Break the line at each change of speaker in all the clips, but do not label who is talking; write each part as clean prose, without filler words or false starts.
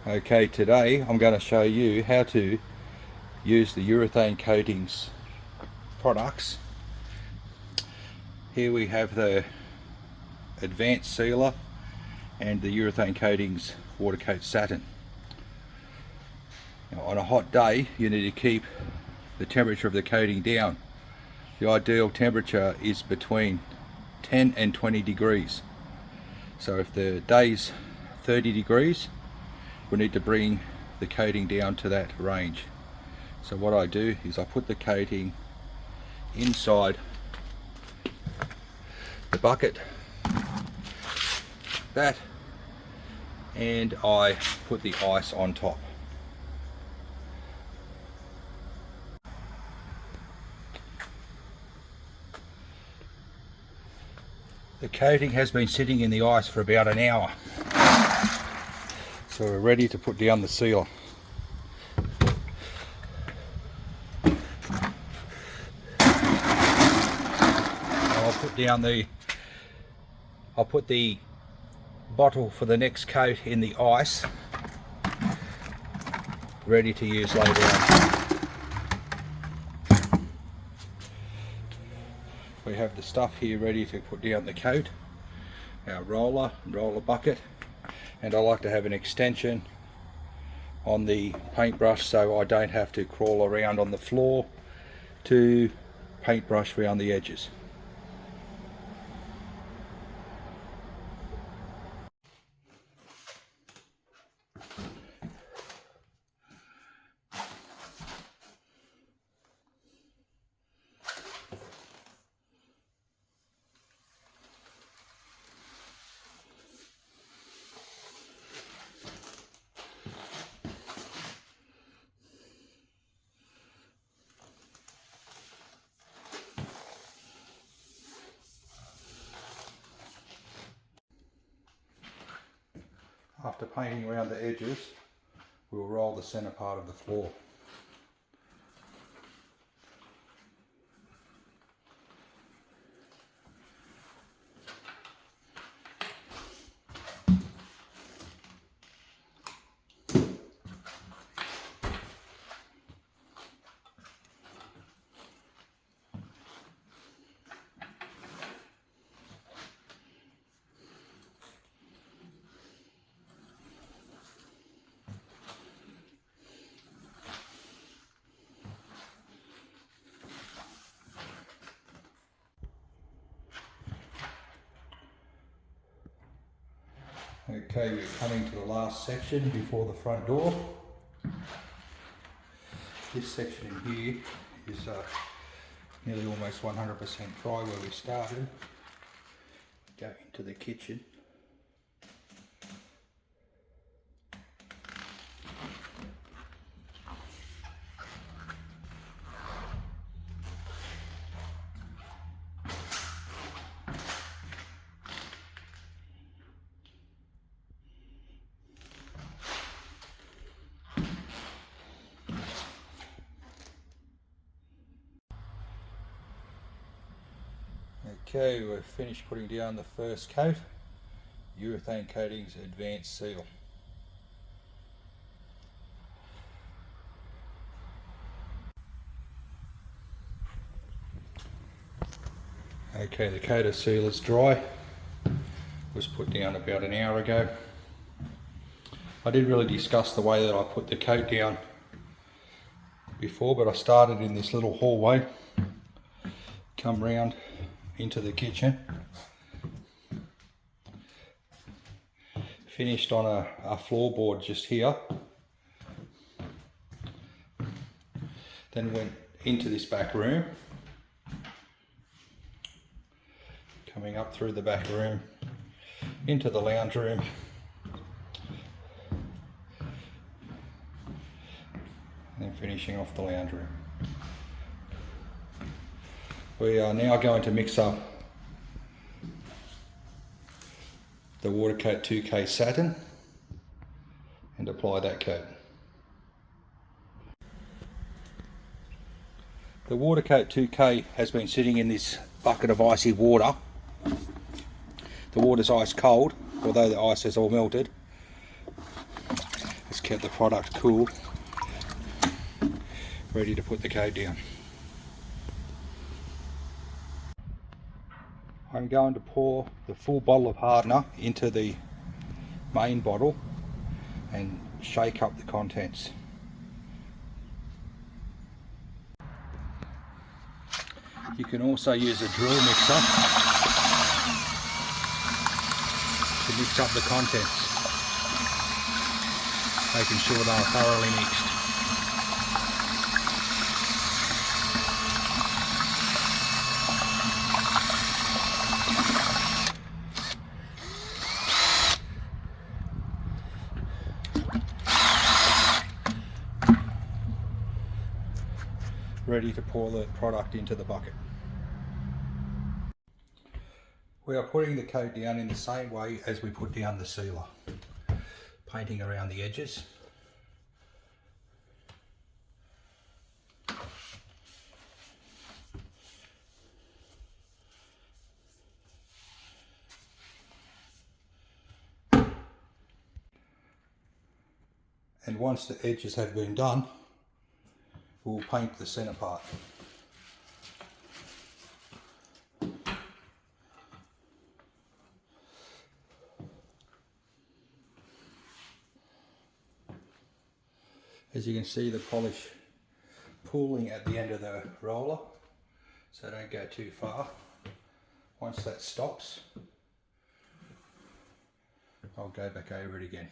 Okay, today I'm going to show you how to use the urethane coatings products. Here we have the advanced sealer and the urethane coatings watercoat satin. Now, on a hot day you need to keep the temperature of the coating down. The ideal temperature is between 10 and 20 degrees. So if the day's 30 degrees, we need to bring the coating down to that range. So what I do is I put the coating inside the bucket, and I put the ice on top. The coating has been sitting in the ice for about an hour. So we're ready to put down the seal. I'll put the bottle for the next coat in the ice, ready to use later on. We have the stuff here ready to put down the coat, our roller bucket, and I like to have an extension on the paintbrush so I don't have to crawl around on the floor to paintbrush around the edges. After painting around the edges, we'll roll the center part of the floor. Okay, we're coming to the last section before the front door. This section in here is nearly almost 100% dry where we started. Go into the kitchen. Okay, we've finished putting down the first coat, urethane coatings advanced seal. Okay, the coat of seal is dry. Was put down about an hour ago. I didn't really discuss the way that I put the coat down before, but I started in this little hallway, come round into the kitchen, finished on a floorboard just here, then went into this back room, coming up through the back room into the lounge room, and then finishing off the lounge room. We are now going to mix up the Watercoat 2K satin and apply that coat. The Watercoat 2K has been sitting in this bucket of icy water. The water's ice cold, although the ice has all melted. It's kept the product cool, ready to put the coat down. I'm going to pour the full bottle of hardener into the main bottle and shake up the contents. You can also use a drill mixer to mix up the contents, making sure they are thoroughly mixed. Ready to pour the product into the bucket. We are putting the coat down in the same way as we put down the sealer, painting around the edges. And once the edges have been done, we'll paint the centre part. As you can see, the polish pooling at the end of the roller, so don't go too far. Once that stops, I'll go back over it again.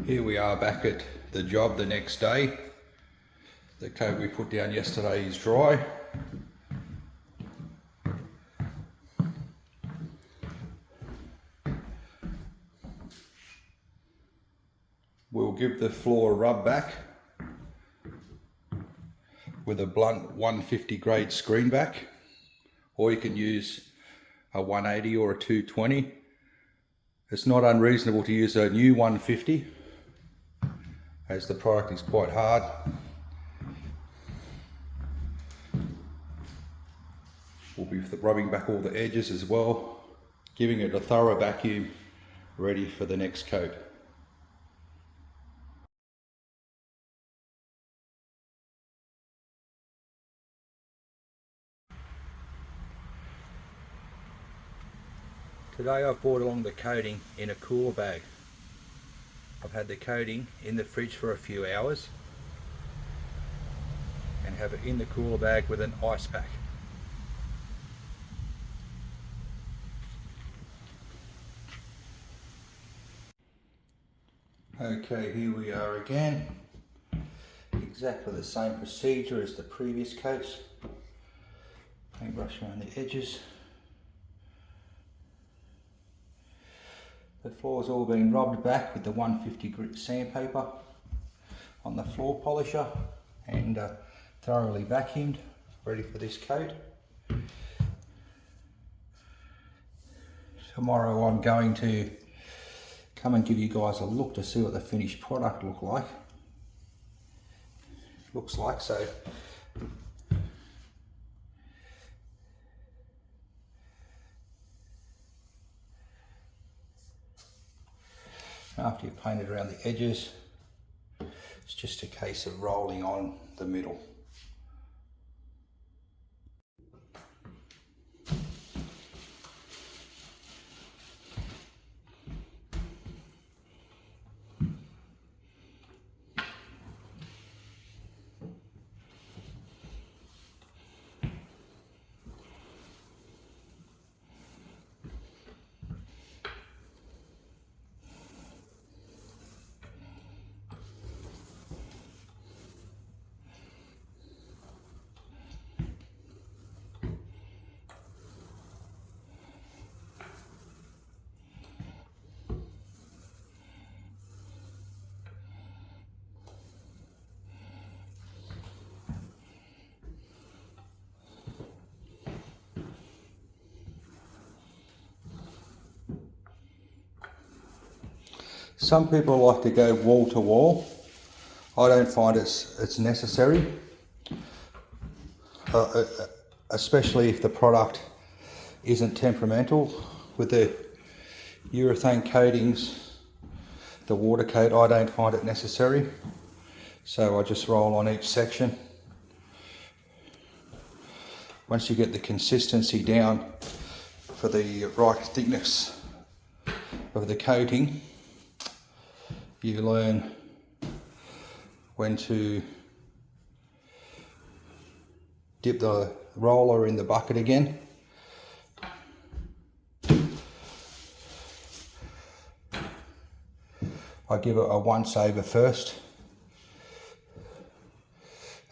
Here we are back at the job the next day. The coat we put down yesterday is dry. We'll give the floor a rub back with a blunt 150 grade screen back, or you can use a 180 or a 220. It's not unreasonable to use a new 150 as the product is quite hard. We'll be rubbing back all the edges as well, giving it a thorough vacuum, ready for the next coat. Today I've brought along the coating in a cooler bag. I've had the coating in the fridge for a few hours and have it in the cooler bag with an ice pack. Okay, here we are again. Exactly the same procedure as the previous coats. Paintbrush around the edges. The floor's all been rubbed back with the 150 grit sandpaper on the floor polisher and thoroughly vacuumed, ready for this coat. Tomorrow I'm going to come and give you guys a look to see what the finished product looks like. So after you've painted around the edges, it's just a case of rolling on the middle. Some people like to go wall to wall. I don't find it's necessary, especially if the product isn't temperamental. With the urethane coatings, the water coat, I don't find it necessary. So I just roll on each section. Once you get the consistency down for the right thickness of the coating, you learn when to dip the roller in the bucket again. I give it a once over first.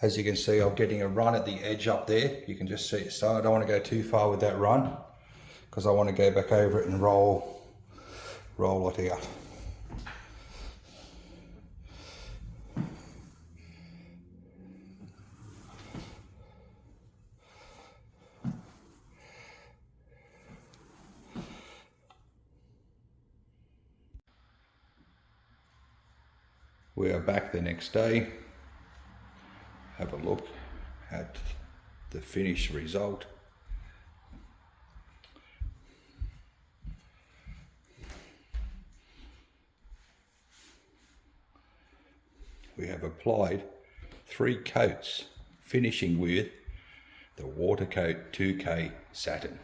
As you can see, I'm getting a run at the edge up there. You can just see it start. I don't want to go too far with that run because I want to go back over it and roll it out. We are back the next day. Have a look at the finished result. We have applied 3 coats, finishing with the Watercoat 2K Satin.